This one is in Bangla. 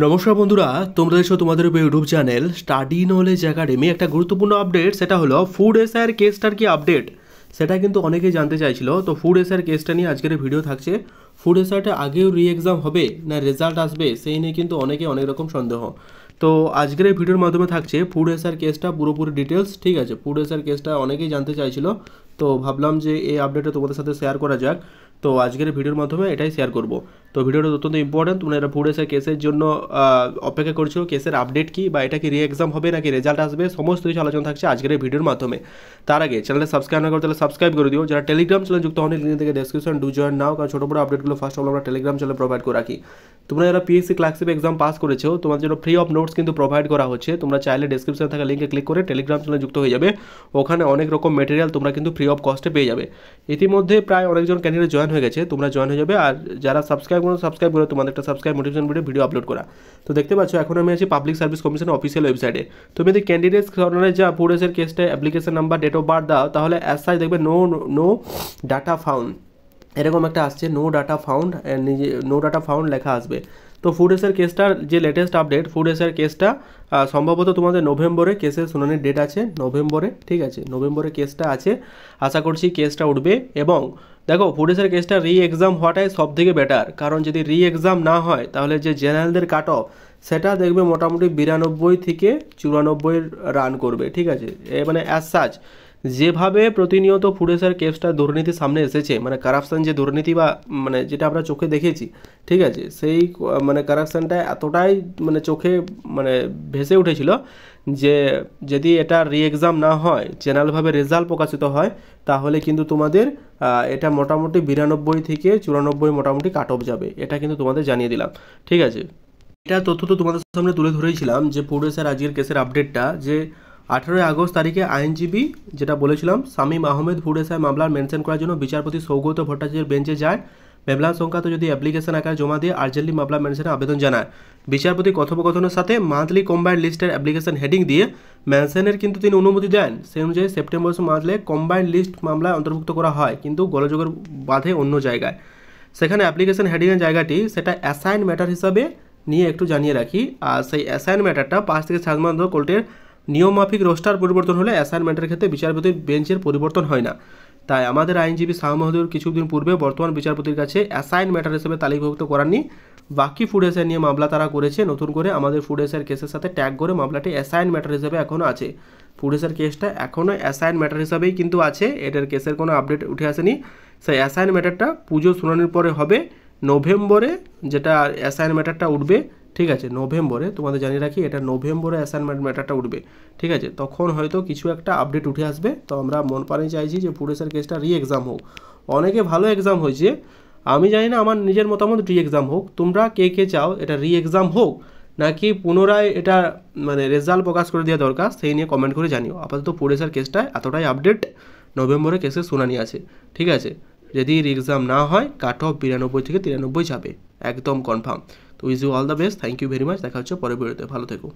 নমস্কার বন্ধুরা, তোমরা দেখছো তোমাদের YouTube channel study knowledge academy. একটা গুরুত্বপূর্ণ আপডেট, সেটা হলো ফুড এসআইয়ের কেসটার কি আপডেট, সেটা কিন্তু অনেকেই জানতে চাইছিল। তো ফুড এসআইয়ের কেসটা নিয়ে আজকের ভিডিও থাকছে। ফুড এসআইটা আগেও রি এক্সাম হবে না রেজাল্ট আসবে, সেই নিয়ে কিন্তু অনেকে অনেক রকম সন্দেহ। তো আজকের এই ভিডিওর মাধ্যমে থাকছে ফুড এসআইয়ের কেসটা পুরোপুরি ডিটেলস। ঠিক আছে, ফুড এসআইয়ের কেসটা অনেকেই জানতে চাইছিল, তো ভাবলাম যে এই আপডেটটা তোমাদের সাথে শেয়ার করা যাক। তো আজকের ভিডিওর মাধ্যমে এটাই শেয়ার করব। তো ভিডিওটা অত্যন্ত ইম্পর্টেন্ট। তোমরা এটা ফুড এসআই কেসের জন্য অপেক্ষা করছো, কেসের আপডেট কি বা এটা কি রি এক্সাম হবে নাকি রেজাল্ট আসবে, সমস্ত কিছু আলোচনা থাকছে আজকের এই ভিডিওর মাধ্যমে। তার আগে চ্যানেলে সাবস্ক্রাইব না করতে সাবস্ক্রাইব করে দিও। যারা টেলিগ্রাম চ্যানেল যুক্ত হন, লিঙ্ক থেকে ডেসক্রিপশন ডু জয়েন নাও, কারণ ছোটো বড় আপডেটগুলো ফার্স্ট অল আমরা টেলিগ্রাম চ্যানেলে প্রোভাইড করে রাখি। তোমরা যারা পিএসসি ক্লার্কশিপ এক্সাম পাস করেছো, তোমাদের জন্য ফ্রি অফ নোটস কিন্তু প্রোভাইড করা হচ্ছে। তোমরা চাইলে ডেসক্রিপশনে থাকা লিঙ্কে ক্লিক করে টেলিগ্রাম চ্যানেলে যুক্ত হয়ে যাবে। ওখানে অনেক রকম মেটেরিয়াল তোমরা কিন্তু ফ্রি অফ কস্টে পেয়ে যাবে। ইতিমধ্যে প্রায় অনেকজন ক্যান্ডিডেট জয়েন হয়ে গেছে, তোমরা জয়েন হয়ে যাবে। আর যারা সাবস্ক্রাইব করে তোমাদের একটা সাবস্ক্রাইব মোটিভেশন ভিডিও আপলোড করা। তো দেখতে পাচ্ছ এখন আমি আছি পাবলিক সার্ভিস কমিশনের অফিসিয়াল ওয়েবসাইটে। তুমি যদি ক্যান্ডিডেটস কর্নারে যা ফুড এসআইয়ের কেসটা application number date of birth দাও, তাহলে অ্যাজ সাচ দেখবে নো ডাটা ফাউন্ড, এরকম একটা আসছে নো ডাটা ফাউন্ড, নিজে নো ডাটা ফাউন্ড লেখা আসবে। তো ফুড এসআইয়ের কেসটার যে লেটেস্ট আপডেট, ফুড এসআইয়ের কেসটা সম্ভবত তোমাদের নভেম্বরে কেসের শুনানির ডেট আছে, নভেম্বরে। ঠিক আছে, নভেম্বরে কেসটা আছে, আশা করছি কেসটা উঠবে। এবং দেখো ফুড এসআইয়ের কেসটা রি এক্সাম হওয়াটাই সব থেকে বেটার, কারণ যদি রি এক্সাম না হয় তাহলে যে জেনারেলদের কাট অফ সেটা দেখবে মোটামুটি 92 থেকে 94 রান করবে। ঠিক আছে, মানে অ্যাজ সাচ যেভাবে প্রতিনিয়ত ফুড এসআইয়ের কেসটা দুর্নীতির সামনে এসেছে, মানে কারাপশান যে দুর্নীতি বা মানে যেটা আমরা চোখে দেখেছি, ঠিক আছে, সেই মানে কারাপশানটা এতটাই মানে চোখে মানে ভেসে উঠেছিল যে যদি এটা রি এক্সাম না হয়, জেনারেলভাবে রেজাল্ট প্রকাশিত হয়, তাহলে কিন্তু তোমাদের এটা মোটামুটি 92 থেকে 94 মোটামুটি কাট অফ যাবে। এটা কিন্তু তোমাদের জানিয়ে দিলাম। ঠিক আছে, এটা তথ্য তো তোমাদের সামনে তুলে ধরেছিলাম যে ফুড এসআইয়ের আজকের কেসের আপডেটটা, যে 18 আগস্ট তারিখে আইনজীবী যেটা বলেছিলাম শামীম আহমেদ ফুড এসআই মামলার মেনশন করার জন্য বিচারপতি সৌগত ভট্টাচার্যের বেঞ্চে যায়। মেমলার সংক্রান্ত যদি অ্যাপ্লিকেশন আকারে জমা দিয়ে আর্জেন্টলি মামলা মেনশনের আবেদন জানায়। বিচারপতি কথোপকথনের সাথে মান্থলি কম্বাইন্ড লিস্টের অ্যাপ্লিকেশন হেডিং দিয়ে মেনশনের কিন্তু তিনি অনুমতি দেন। সেই অনুযায়ী সেপ্টেম্বর মাসে কম্বাইন্ড লিস্ট মামলায় অন্তর্ভুক্ত করা হয়, কিন্তু গোলযোগের বাধে অন্য জায়গায়। সেখানে অ্যাপ্লিকেশন হেডিংয়ের জায়গাটি সেটা অ্যাসাইন ম্যাটার হিসাবে নিয়ে একটু জানিয়ে রাখি। আর সেই অ্যাসাইন ম্যাটারটা 5 থেকে 7 মাস ধরে কোর্টের নিয়মমাফিক রোস্টার পরিবর্তন হলে অ্যাসাইনমেন্টের ক্ষেত্রে বিচারপতির বেঞ্চের পরিবর্তন হয় না। তাই আমাদের আইনজীবী শাহ মাহমুদুর কিছুদিন পূর্বে বর্তমান বিচারপতির কাছে অ্যাসাইন ম্যাটার হিসেবে তালিকাভুক্ত করাননি। বাকি ফুড এসআই নিয়ে মামলা তারা করেছে, নতুন করে আমাদের ফুড এসআইয়ের কেসের সাথে ট্যাগ করে মামলাটি অ্যাসাইন ম্যাটার হিসেবে এখনও আছে। ফুড এসআইয়ের কেসটা এখনও অ্যাসাইন ম্যাটার হিসাবেই কিন্তু আছে, এটার কেসের কোনো আপডেট উঠে আসেনি। সেই অ্যাসাইন ম্যাটারটা পুজো শুনানির পরে হবে নভেম্বরে, যেটা অ্যাসাইন ম্যাটারটা উঠবে। ঠিক আছে, নভেম্বরে তোমাদের জানিয়ে রাখি, এটা নভেম্বরে অ্যাসাইনমেন্ট ম্যাটারটা উঠবে। ঠিক আছে, তখন হয়তো কিছু একটা আপডেট উঠে আসবে। তো আমরা মন প্রাণে চাইছি যে ফুড এসআইয়ের কেসটা রি এক্সাম হোক। অনেকে ভালো এক্সাম হয়েছে, আমি জানি না, আমার নিজের মতামত রি এক্সাম হোক। তোমরা কে কে চাও এটা রি এক্সাম হোক নাকি পুনরায় এটা মানে রেজাল্ট প্রকাশ করে দেওয়া দরকার, সেই নিয়ে কমেন্ট করে জানিও। আপাতত ফুড এসআইয়ের কেসটা এতটাই আপডেট, নভেম্বরে কেসের শুনানি আছে। ঠিক আছে, যদি রি এক্সাম না হয় কাট অফ 92 থেকে 93 যাবে, একদম কনফার্ম। তো with you all the best, thank you very much. দেখা হচ্ছে পরের ভিডিওতে, ভালো থেকো।